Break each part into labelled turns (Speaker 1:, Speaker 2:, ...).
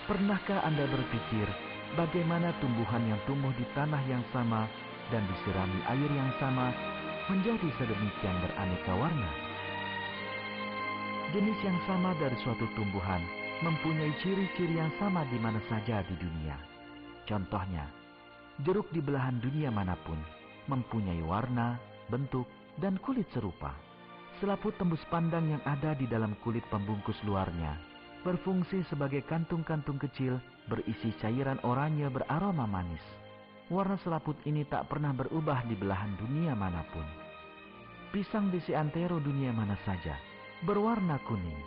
Speaker 1: Pernahkah Anda berpikir bagaimana tumbuhan yang tumbuh di tanah yang sama dan disirami air yang sama menjadi sedemikian beraneka warna? Jenis yang sama dari suatu tumbuhan mempunyai ciri-ciri yang sama di mana saja di dunia. Contohnya, jeruk di belahan dunia manapun mempunyai warna, bentuk, dan kulit serupa. Selaput tembus pandang yang ada di dalam kulit pembungkus luarnya berfungsi sebagai kantung-kantung kecil berisi cairan oranye beraroma manis. Warna selaput ini tak pernah berubah di belahan dunia manapun. Pisang di seantero dunia mana saja berwarna kuning,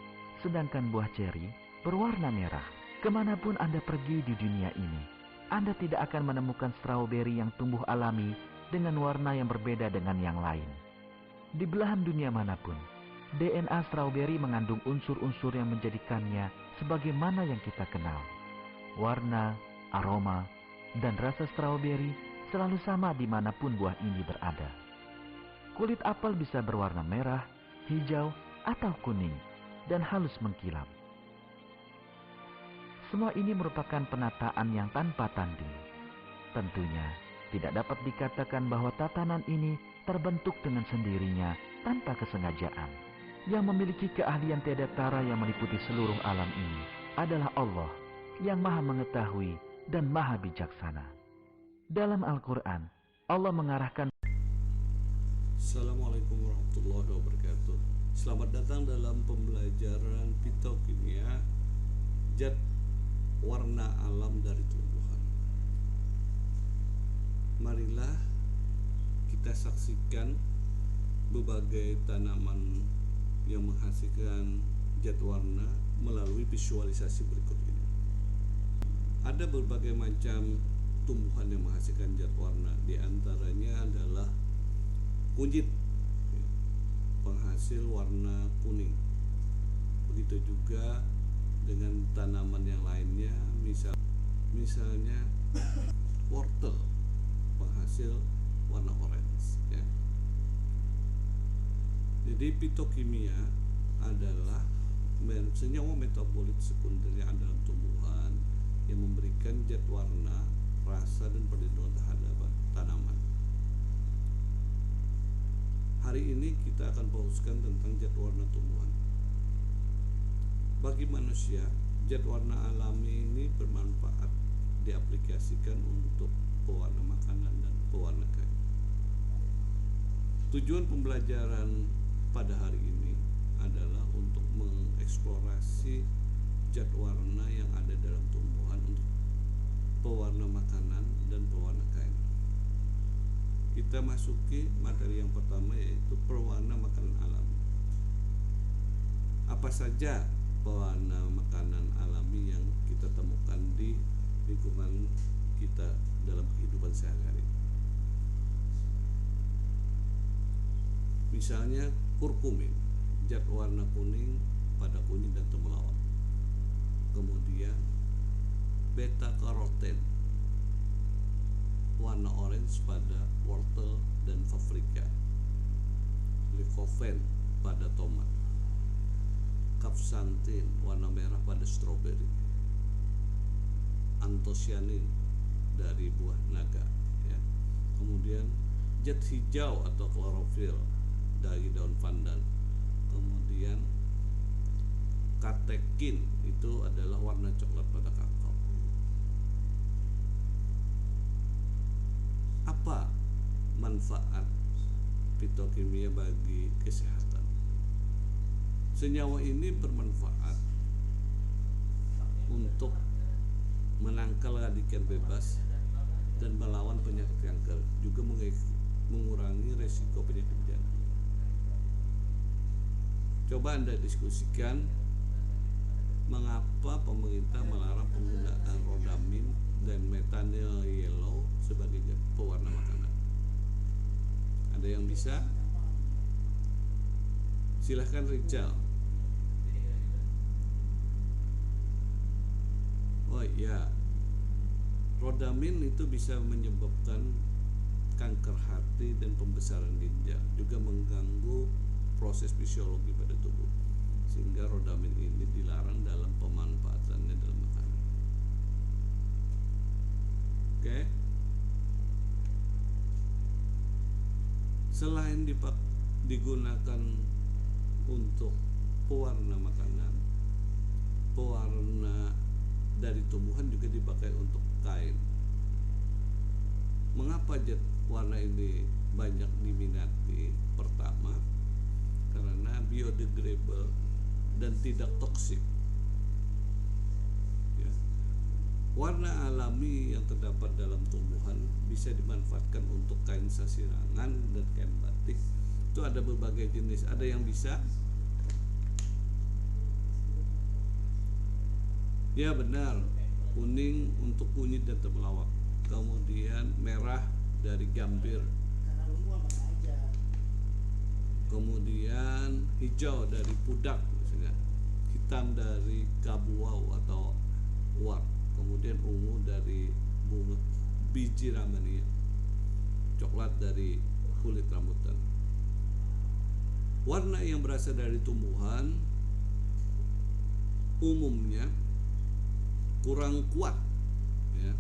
Speaker 1: sedangkan buah ceri berwarna merah. Kemanapun Anda pergi di dunia ini, Anda tidak akan menemukan stroberi yang tumbuh alami dengan warna yang berbeda dengan yang lain. Di belahan dunia manapun, DNA stroberi mengandung unsur-unsur yang menjadikannya sebagaimana yang kita kenal. Warna, aroma, dan rasa stroberi selalu sama dimanapun buah ini berada. Kulit apel bisa berwarna merah, hijau, atau kuning, dan halus mengkilap. Semua ini merupakan penataan yang tanpa tanding. Tentunya, tidak dapat dikatakan bahwa tatanan ini terbentuk dengan sendirinya tanpa kesengajaan. Yang memiliki keahlian tiada tara yang meliputi seluruh alam ini adalah Allah yang Maha Mengetahui dan Maha Bijaksana. Dalam Al-Quran, Allah mengarahkan.
Speaker 2: Assalamualaikum warahmatullahi wabarakatuh. Selamat datang dalam pembelajaran fitokimia zat warna alam dari tumbuhan. Marilah kita saksikan berbagai tanaman yang menghasilkan zat warna melalui visualisasi berikut ini. Ada berbagai macam tumbuhan yang menghasilkan zat warna. Di antaranya adalah kunyit, penghasil warna kuning. Begitu juga dengan tanaman yang lainnya, misalnya wortel, penghasil warna orange, ya. Jadi fitokimia adalah senyawa metabolit sekunder yang ada dalam tumbuhan yang memberikan zat warna, rasa, dan perlindungan terhadap tanaman. Hari ini kita akan fokuskan tentang zat warna tumbuhan. Bagi manusia, zat warna alami ini bermanfaat diaplikasikan untuk pewarna makanan dan pewarna kain. Tujuan pembelajaran pada hari ini adalah untuk mengeksplorasi zat warna yang ada dalam tumbuhan untuk pewarna makanan dan pewarna kain. Kita masuki materi yang pertama, yaitu pewarna makanan alami. Apa saja pewarna makanan alami yang kita temukan di lingkungan kita dalam kehidupan sehari-hari? Misalnya kurkumin, zat warna kuning pada kunyit dan temulawak. Kemudian beta karoten, warna orange pada wortel dan paprika. Lycopene pada tomat. Capsaicin, warna merah pada stroberi. Anthocyanin dari buah naga, ya. Kemudian zat hijau atau klorofil dari daun pandan. Kemudian katekin, itu adalah warna coklat pada kakao. Apa manfaat fitokimia bagi kesehatan? Senyawa ini bermanfaat untuk menangkal radikel bebas dan melawan penyakit kanker, juga mengurangi resiko penyakit jantung. Coba Anda diskusikan mengapa pemerintah melarang penggunaan rodamin dan methyl yellow sebagai pewarna makanan. Ada yang bisa? Silahkan Rizal. Oh iya, rodamin itu bisa menyebabkan kanker hati dan pembesaran ginjal, juga mengganggu proses fisiologi pada tubuh, sehingga rodamin ini dilarang dalam pemanfaatannya dalam makanan. Selain digunakan untuk pewarna makanan, pewarna dari tumbuhan juga dipakai untuk kain. Mengapa cat warna ini banyak diminati? Pertama, karena biodegradable dan tidak toksik. Ya. Warna alami yang terdapat dalam tumbuhan bisa dimanfaatkan untuk kain sasirangan dan kain batik. Itu ada berbagai jenis. Ada yang bisa, ya benar, kuning untuk kunyit dan temulawak. Kemudian merah dari gambir. Kemudian hijau dari pudak, misalnya. Hitam dari kabuau atau uak. Kemudian ungu dari bunga biji ramania. Coklat dari kulit rambutan. Warna yang berasal dari tumbuhan umumnya kurang kuat, ya.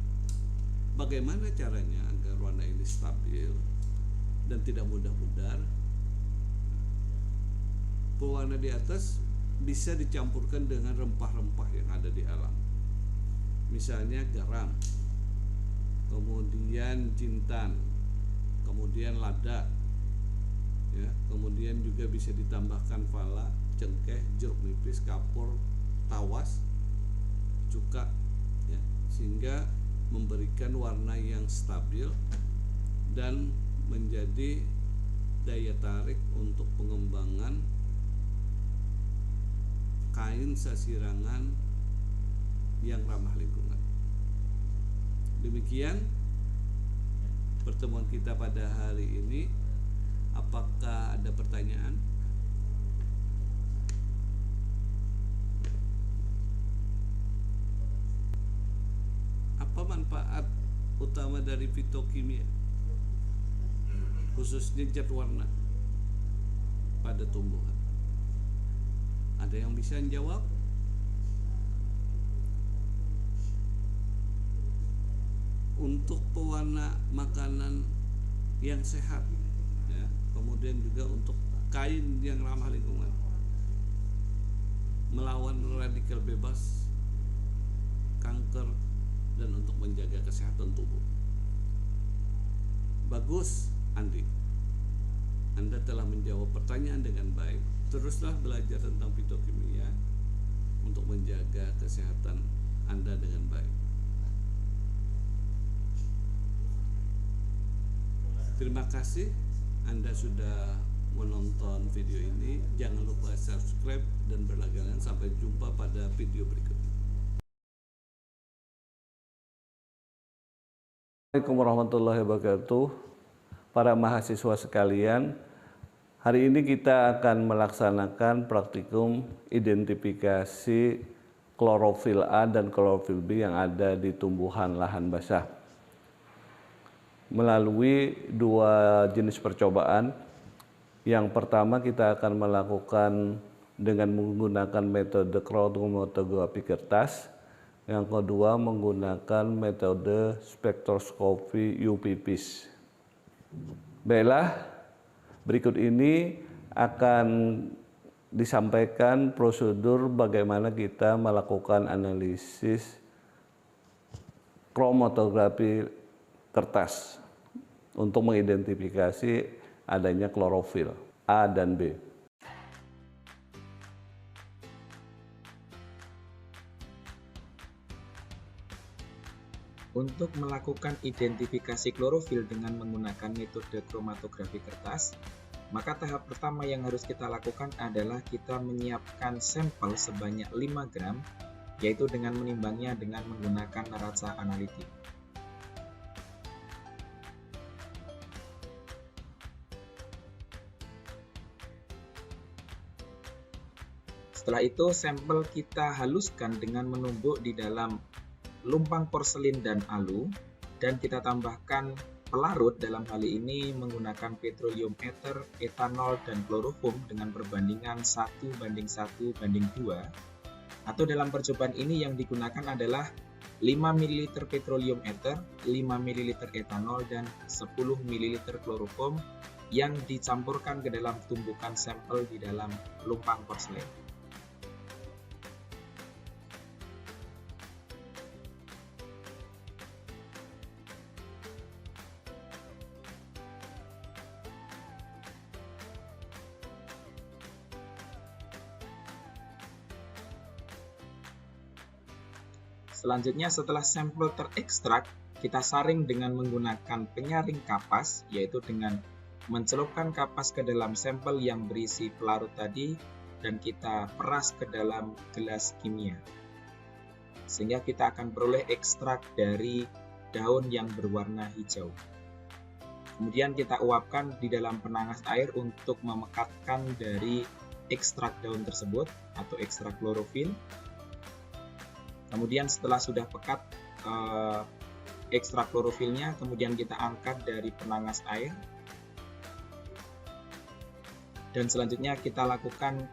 Speaker 2: Bagaimana caranya agar warna ini stabil dan tidak mudah pudar? Pewarna di atas bisa dicampurkan dengan rempah-rempah yang ada di alam. Misalnya garam, kemudian jintan, kemudian lada, ya. Kemudian juga bisa ditambahkan pala, cengkeh, jeruk nipis, kapur, tawas, cuka, ya, sehingga memberikan warna yang stabil dan menjadi daya tarik untuk pengembangan kain sasirangan yang ramah lingkungan. Demikian pertemuan kita pada hari ini. Apakah ada pertanyaan? Apa manfaat utama dari fitokimia, khususnya zat warna pada tumbuhan? Ada yang bisa menjawab? Untuk pewarna makanan yang sehat, ya. Kemudian juga untuk kain yang ramah lingkungan, melawan radikal bebas, kanker, dan untuk menjaga kesehatan tubuh. Bagus, Andi. Anda telah menjawab pertanyaan dengan baik. Teruslah belajar tentang fitokimia untuk menjaga kesehatan Anda dengan baik. Terima kasih Anda sudah menonton video ini. Jangan lupa subscribe dan berlangganan. Sampai jumpa pada video berikutnya. Assalamualaikum warahmatullahi wabarakatuh. Para mahasiswa sekalian, hari ini kita akan melaksanakan praktikum identifikasi klorofil A dan klorofil B yang ada di tumbuhan lahan basah melalui dua jenis percobaan. Yang pertama kita akan melakukan dengan menggunakan metode kromatografi kertas. Yang kedua menggunakan metode spektroskopi UV-Vis. Baiklah, berikut ini akan disampaikan prosedur bagaimana kita melakukan analisis kromatografi kertas untuk mengidentifikasi adanya klorofil A dan B.
Speaker 3: Untuk melakukan identifikasi klorofil dengan menggunakan metode kromatografi kertas, maka tahap pertama yang harus kita lakukan adalah kita menyiapkan sampel sebanyak 5 gram, yaitu dengan menimbangnya dengan menggunakan neraca analitik. Setelah itu, sampel kita haluskan dengan menumbuk di dalam lumpang porselin dan alu, dan kita tambahkan pelarut, dalam hal ini menggunakan petroleum ether, etanol, dan kloroform dengan perbandingan 1:1:2, atau dalam percobaan ini yang digunakan adalah 5 ml petroleum ether, 5 ml etanol, dan 10 ml kloroform yang dicampurkan ke dalam tumbukan sampel di dalam lumpang porselen. Selanjutnya, setelah sampel terekstrak, kita saring dengan menggunakan penyaring kapas, yaitu dengan mencelupkan kapas ke dalam sampel yang berisi pelarut tadi dan kita peras ke dalam gelas kimia. Sehingga kita akan peroleh ekstrak dari daun yang berwarna hijau. Kemudian kita uapkan di dalam penangas air untuk memekatkan dari ekstrak daun tersebut atau ekstrak klorofil. Kemudian setelah sudah pekat ekstrak klorofilnya, kemudian kita angkat dari penangas air. Dan selanjutnya kita lakukan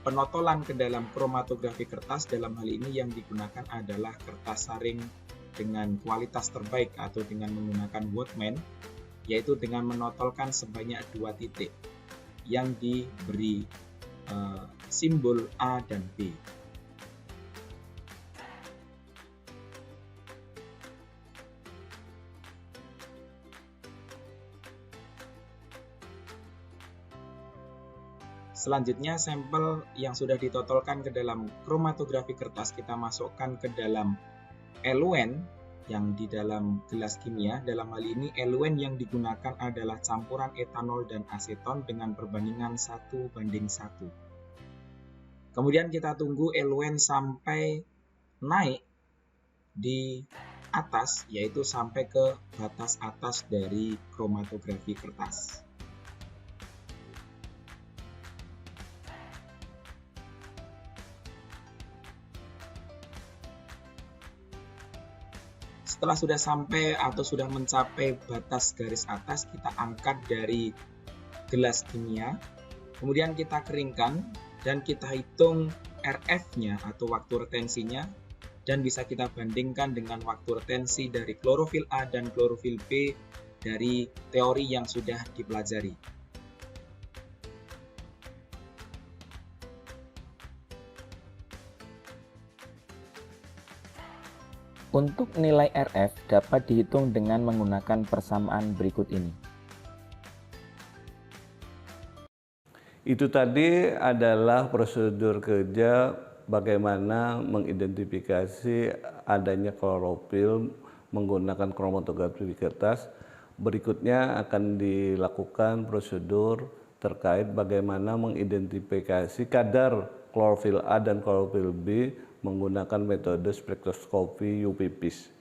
Speaker 3: penotolan ke dalam kromatografi kertas. Dalam hal ini yang digunakan adalah kertas saring dengan kualitas terbaik atau dengan menggunakan Workman, yaitu dengan menotolkan sebanyak 2 titik yang diberi simbol A dan B. Selanjutnya, sampel yang sudah ditotolkan ke dalam kromatografi kertas kita masukkan ke dalam eluen yang di dalam gelas kimia. Dalam hal ini eluen yang digunakan adalah campuran etanol dan aseton dengan perbandingan 1:1. Kemudian kita tunggu eluen sampai naik di atas, yaitu sampai ke batas atas dari kromatografi kertas. Setelah sudah sampai atau sudah mencapai batas garis atas, kita angkat dari gelas kimia, kemudian kita keringkan dan kita hitung RF-nya atau waktu retensinya, dan bisa kita bandingkan dengan waktu retensi dari klorofil A dan klorofil B dari teori yang sudah dipelajari.
Speaker 4: Untuk nilai RF dapat dihitung dengan menggunakan persamaan berikut ini.
Speaker 2: Itu tadi adalah prosedur kerja bagaimana mengidentifikasi adanya klorofil menggunakan kromatografi kertas. Berikutnya akan dilakukan prosedur terkait bagaimana mengidentifikasi kadar klorofil A dan klorofil B menggunakan metode spektroskopi UV-Vis.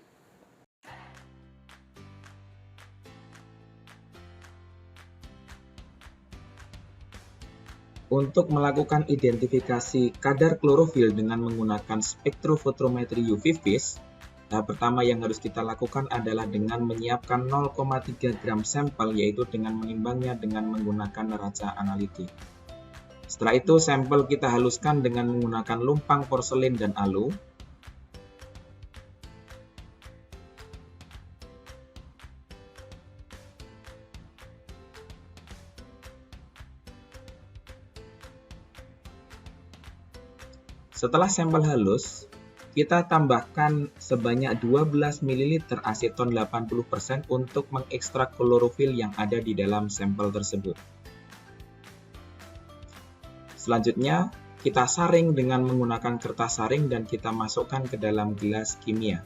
Speaker 3: Untuk melakukan identifikasi kadar klorofil dengan menggunakan spektrofotometri UV-Vis, tahap pertama yang harus kita lakukan adalah dengan menyiapkan 0,3 gram sampel, yaitu dengan menimbangnya dengan menggunakan neraca analitik. Setelah itu, sampel kita haluskan dengan menggunakan lumpang porselen dan alu. Setelah sampel halus, kita tambahkan sebanyak 12 ml aseton 80% untuk mengekstrak klorofil yang ada di dalam sampel tersebut. Selanjutnya, kita saring dengan menggunakan kertas saring dan kita masukkan ke dalam gelas kimia.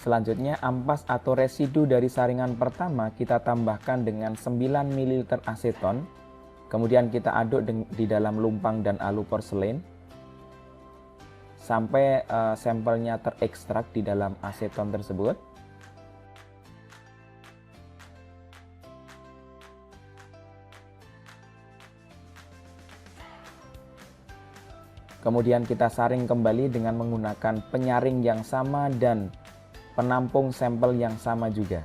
Speaker 4: Selanjutnya, ampas atau residu dari saringan pertama kita tambahkan dengan 9 ml aseton. Kemudian kita aduk di dalam lumpang dan alu porselen sampai sampelnya terekstrak di dalam aseton tersebut. Kemudian kita saring kembali dengan menggunakan penyaring yang sama dan penampung sampel yang sama juga.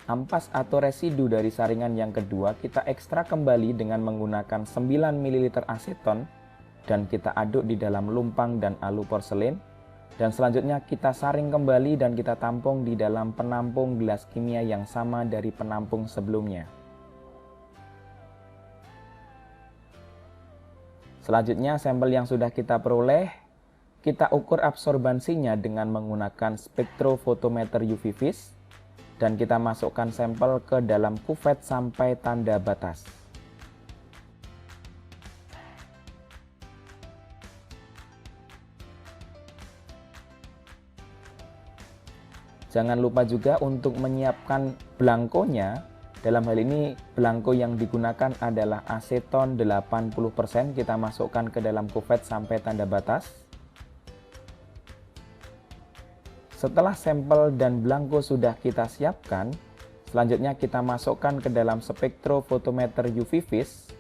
Speaker 4: Ampas atau residu dari saringan yang kedua kita ekstrak kembali dengan menggunakan 9 ml aseton dan kita aduk di dalam lumpang dan alu porselin, dan selanjutnya kita saring kembali dan kita tampung di dalam penampung gelas kimia yang sama dari penampung sebelumnya. Selanjutnya sampel yang sudah kita peroleh kita ukur absorbansinya dengan menggunakan spektrofotometer UV vis, dan kita masukkan sampel ke dalam kuvet sampai tanda batas. Jangan lupa juga untuk menyiapkan belangkonya. Dalam hal ini belangko yang digunakan adalah aseton 80%, kita masukkan ke dalam kuvet sampai tanda batas. Setelah sampel dan belangko sudah kita siapkan, selanjutnya kita masukkan ke dalam spektrofotometer UV vis.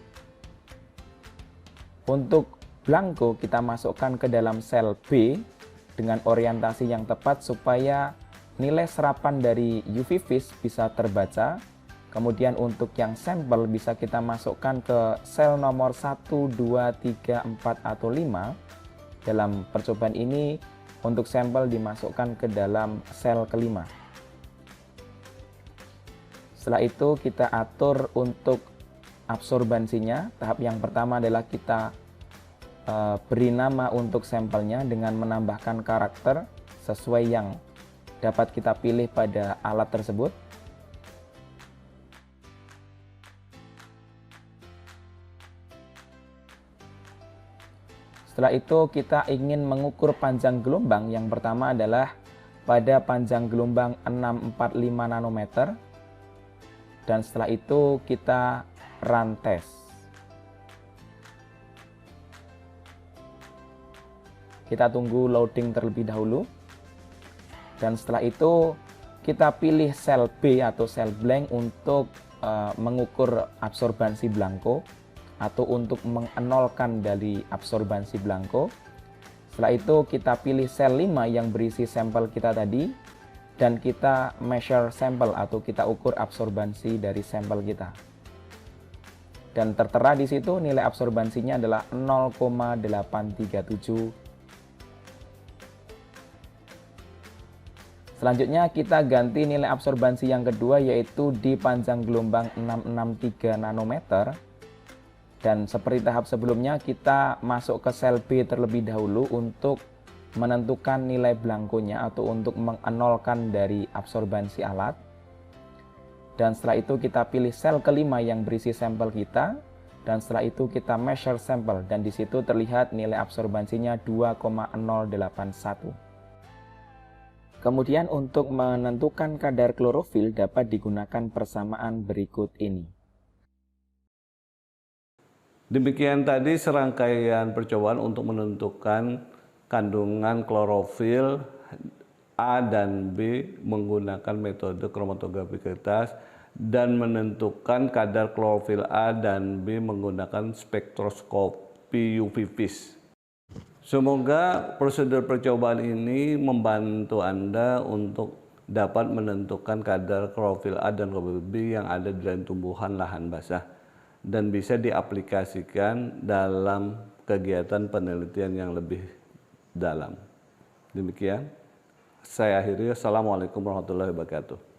Speaker 4: Untuk belangko kita masukkan ke dalam sel B dengan orientasi yang tepat supaya nilai serapan dari UV vis bisa terbaca. Kemudian untuk yang sampel bisa kita masukkan ke sel nomor 1, 2, 3, 4, atau 5. Dalam percobaan ini untuk sampel dimasukkan ke dalam sel kelima. Setelah itu kita atur untuk absorbansinya. Tahap yang pertama adalah kita beri nama untuk sampelnya dengan menambahkan karakter sesuai yang dapat kita pilih pada alat tersebut. Setelah itu kita ingin mengukur panjang gelombang. Yang pertama adalah pada panjang gelombang 645 nanometer. Dan setelah itu kita run test. Kita tunggu loading terlebih dahulu. Dan setelah itu kita pilih sel B atau sel blank untuk mengukur absorbansi belangko, atau untuk mengenolkan dari absorbansi belangko. Setelah itu kita pilih sel 5 yang berisi sampel kita tadi, dan kita measure sampel atau kita ukur absorbansi dari sampel kita. Dan tertera di situ nilai absorbansinya adalah 0,837. Selanjutnya kita ganti nilai absorbansi yang kedua, yaitu di panjang gelombang 663 nanometer. Dan seperti tahap sebelumnya kita masuk ke sel B terlebih dahulu untuk menentukan nilai belangkonya atau untuk mengenolkan dari absorbansi alat. Dan setelah itu kita pilih sel kelima yang berisi sampel kita, dan setelah itu kita measure sampel, dan di situ terlihat nilai absorbansinya 2,081. Kemudian untuk menentukan kadar klorofil dapat digunakan persamaan berikut ini.
Speaker 2: Demikian tadi serangkaian percobaan untuk menentukan kandungan klorofil A dan B menggunakan metode kromatografi kertas dan menentukan kadar klorofil A dan B menggunakan spektroskopi UV vis. Semoga prosedur percobaan ini membantu Anda untuk dapat menentukan kadar klorofil A dan klorofil B yang ada di dalam tumbuhan lahan basah dan bisa diaplikasikan dalam kegiatan penelitian yang lebih dalam. Demikian, saya akhiri. Assalamualaikum warahmatullahi wabarakatuh.